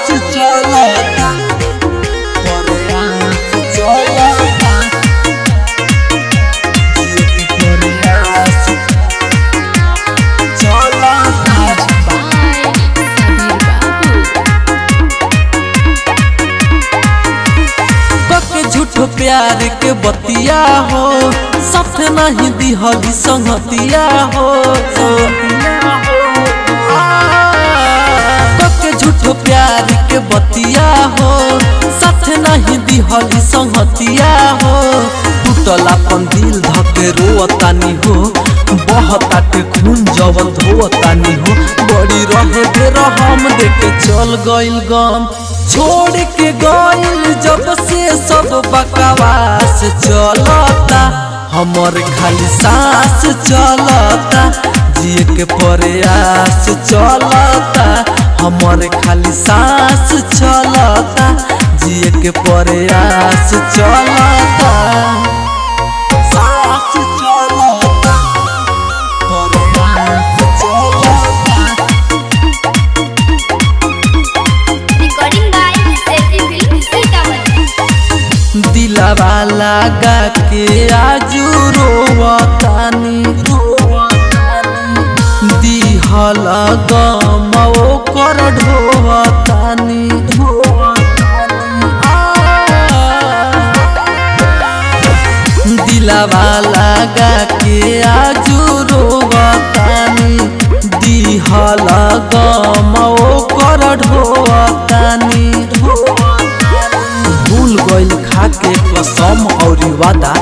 सांस चलता प्रयास चलता प्रयास चलता झूठ प्यार के बतिया हो साथ नहीं दिहली संगतिया हो झूठ प्यार के बतिया हो साथ नहीं दिहली संगतिया हो टूटल अपन दिल धके रोतानी हो बहताटे खून जवन धोतानी हो बड़ी रहे बेरहम देके चल गइल गम छोड़ के गइल जब से सब बकवास चलता हमर खाली सांस चलता जिए के प्रयास चलता हमर खाली सांस चलता जिए के प्रयास चलता सांस चलता प्रयास चलता दिलवा लगा के आजू रोवतानी दिहल गम ओकर ढोवतानी दिलवा लगा के आजू रोवतानी दिहल गम ओकर ढोवतानी भूल गइल खाके कसम और वादा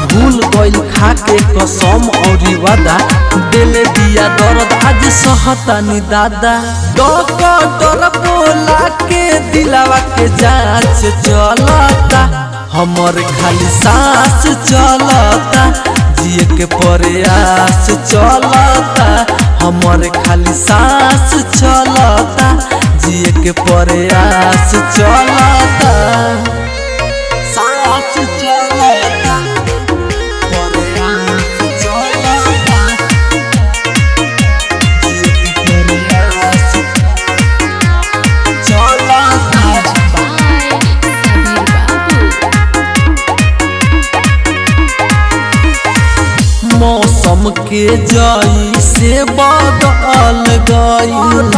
भूल गइल खाके कसम और वादा दिले दिया दर्द आज सहतानी दादा डॉक्टर बोला के दिलवा के जांच चलता हमर खाली सांस चलता जिए के प्रयास चलता हमर खाली सांस चलता जिए के प्रयास चलता सांस चलता प्रयास चलता जिए के प्रयास चलता मौसम के जई से बदल गइल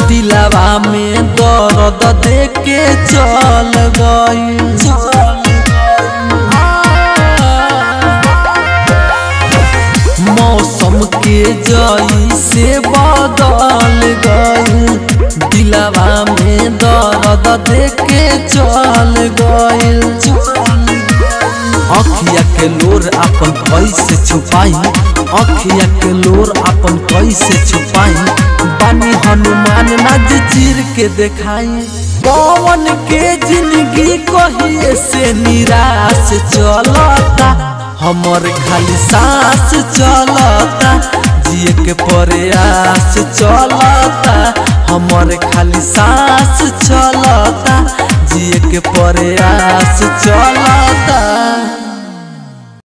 दिलवा में दर्द देके चल गइल मौसम के जई से बदल गइल दिलवा में दर्द देके चल गइल अखिया के लोर अपन कैसे छुपाई अखिया के लोर अपन कैसे छुपाई बानी हनुमान नाज चीर के देखाई पवन के जिंदगी कहिए से निराश चलता हमर खाली सांस चलता जिए के प्रयास चलता हमर खाली सांस चलता जिए के प्रयास चलता।